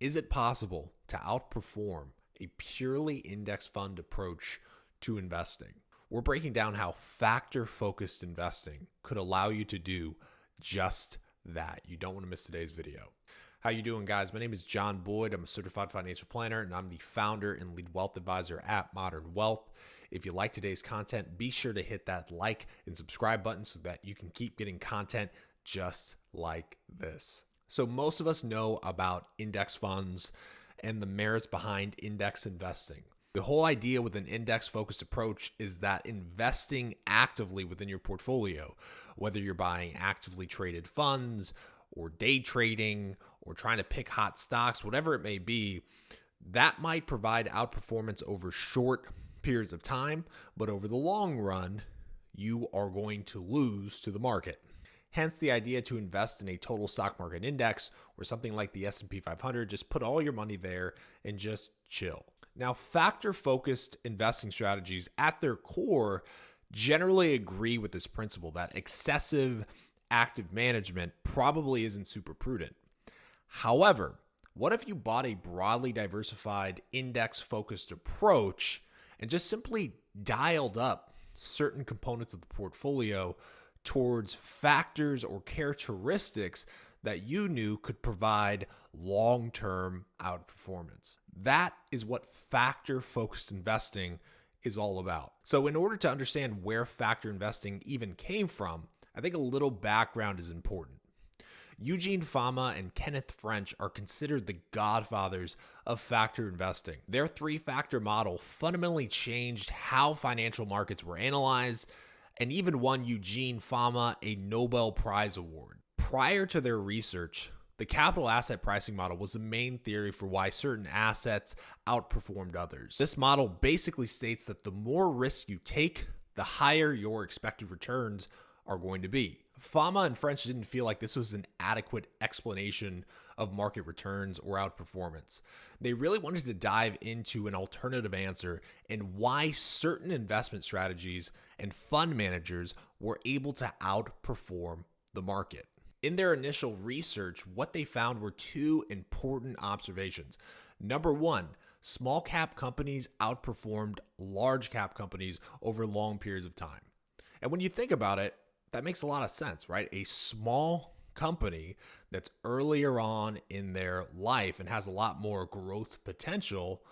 Is it possible to outperform a purely index fund approach to investing? We're breaking down how factor-focused investing could allow you to do just that. You don't want to miss today's video. How you doing, guys? My name is John Boyd. I'm a certified financial planner, and I'm the founder and lead wealth advisor at Modern Wealth. If you like today's content, be sure to hit that like and subscribe button so that you can keep getting content just like this. So most of us know about index funds and the merits behind index investing. The whole idea with an index-focused approach is that investing actively within your portfolio, whether you're buying actively traded funds or day trading or trying to pick hot stocks, whatever it may be, that might provide outperformance over short periods of time, but over the long run, you are going to lose to the market. Hence the idea to invest in a total stock market index or something like the S&P 500. Just put all your money there and just chill. Now, factor-focused investing strategies at their core generally agree with this principle that excessive active management probably isn't super prudent. However, what if you bought a broadly diversified index-focused approach and just simply dialed up certain components of the portfolio towards factors or characteristics that you knew could provide long-term outperformance? That is what factor-focused investing is all about. So in order to understand where factor investing even came from, I think a little background is important. Eugene Fama and Kenneth French are considered the godfathers of factor investing. Their three-factor model fundamentally changed how financial markets were analyzed and even won Eugene Fama a Nobel Prize award. Prior to their research, the capital asset pricing model was the main theory for why certain assets outperformed others. This model basically states that the more risk you take, the higher your expected returns are going to be. Fama and French didn't feel like this was an adequate explanation of market returns or outperformance. They really wanted to dive into an alternative answer and why certain investment strategies and fund managers were able to outperform the market. In their initial research, what they found were two important observations. Number one, small cap companies outperformed large cap companies over long periods of time. And when you think about it, that makes a lot of sense, right? A small company that's earlier on in their life and has a lot more growth potential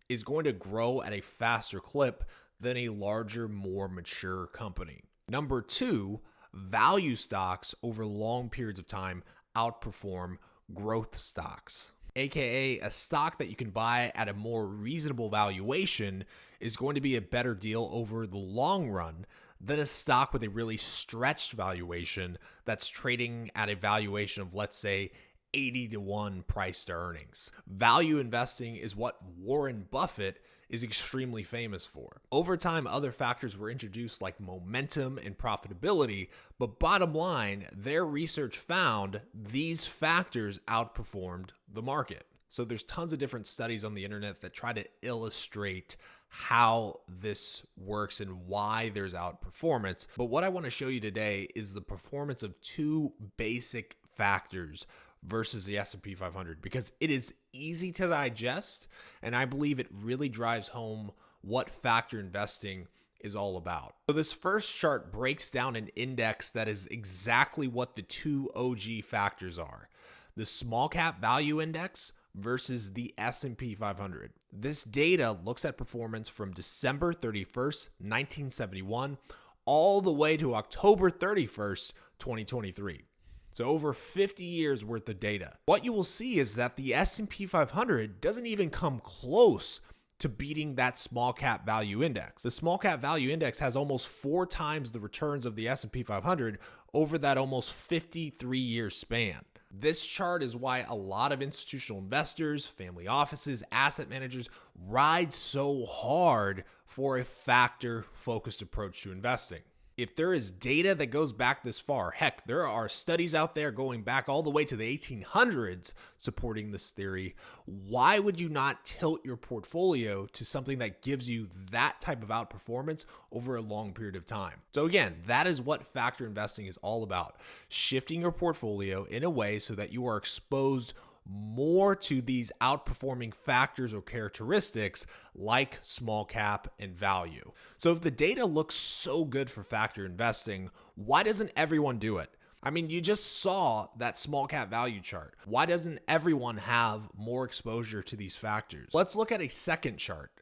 is going to grow at a faster clip than a larger, more mature company. Number two, value stocks over long periods of time outperform growth stocks, aka a stock that you can buy at a more reasonable valuation is going to be a better deal over the long run than a stock with a really stretched valuation that's trading at a valuation of, let's say, 80-to-1 price to earnings. Value investing is what Warren Buffett is extremely famous for. Over time, other factors were introduced like momentum and profitability, but bottom line, their research found these factors outperformed the market. So there's tons of different studies on the internet that try to illustrate how this works and why there's outperformance. But what I want to show you today is the performance of two basic factors versus the S&P 500 because it is easy to digest, and I believe it really drives home what factor investing is all about. So this first chart breaks down an index that is exactly what the two OG factors are: the small cap value index versus the S&P 500. This data looks at performance from December 31st, 1971, all the way to October 31st, 2023. So over 50 years worth of data. What you will see is that the S&P 500 doesn't even come close to beating that small cap value index. The small cap value index has almost 4 times the returns of the S&P 500 over that almost 53-year span. This chart is why a lot of institutional investors, family offices, asset managers ride so hard for a factor-focused approach to investing. If there is data that goes back this far, heck, there are studies out there going back all the way to the 1800s supporting this theory, why would you not tilt your portfolio to something that gives you that type of outperformance over a long period of time? So again, that is what factor investing is all about, shifting your portfolio in a way so that you are exposed more to these outperforming factors or characteristics like small cap and value. So if the data looks so good for factor investing, why doesn't everyone do it? I mean, you just saw that small cap value chart. Why doesn't everyone have more exposure to these factors? Let's look at a second chart.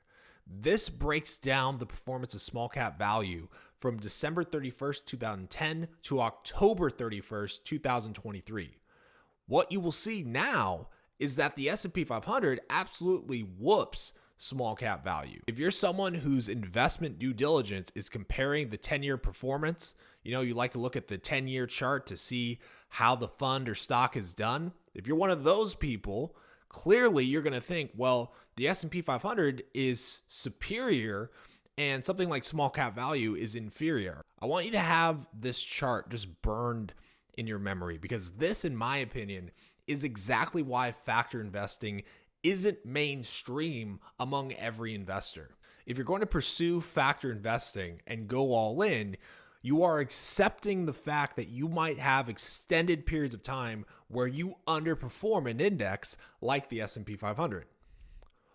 This breaks down the performance of small cap value from December 31st, 2010 to October 31st, 2023. What you will see now is that the S&P 500 absolutely whoops small cap value. If you're someone whose investment due diligence is comparing the 10-year performance, you like to look at the 10-year chart to see how the fund or stock is done. If you're one of those people, clearly you're going to think, well, the S&P 500 is superior and something like small cap value is inferior. I want you to have this chart just burned in your memory, because this, in my opinion, is exactly why factor investing isn't mainstream among every investor. If you're going to pursue factor investing and go all in, you are accepting the fact that you might have extended periods of time where you underperform an index like the S&P 500.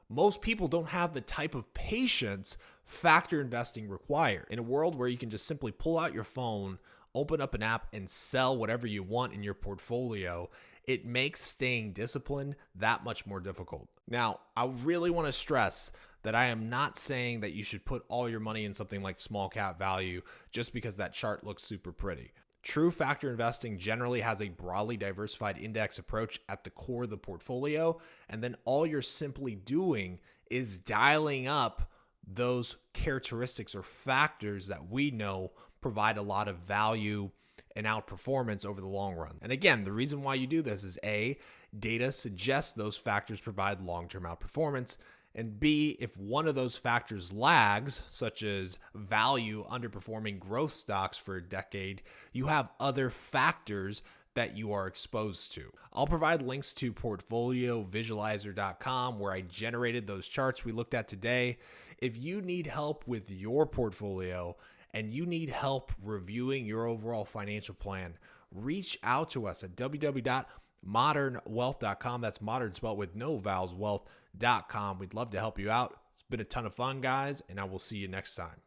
Most people don't have the type of patience factor investing requires. In a world where you can just simply pull out your phone, open up an app, and sell whatever you want in your portfolio, it makes staying disciplined that much more difficult. Now, I really want to stress that I am not saying that you should put all your money in something like small cap value just because that chart looks super pretty. True factor investing generally has a broadly diversified index approach at the core of the portfolio, and then all you're simply doing is dialing up those characteristics or factors that we know provide a lot of value and outperformance over the long run. And again, the reason why you do this is A, data suggests those factors provide long-term outperformance, and B, if one of those factors lags, such as value underperforming growth stocks for a decade, you have other factors that you are exposed to. I'll provide links to portfoliovisualizer.com where I generated those charts we looked at today. If you need help with your portfolio and you need help reviewing your overall financial plan, reach out to us at www.modernwealth.com. That's modern spelled with no vowels, wealth.com. We'd love to help you out. It's been a ton of fun, guys, and I will see you next time.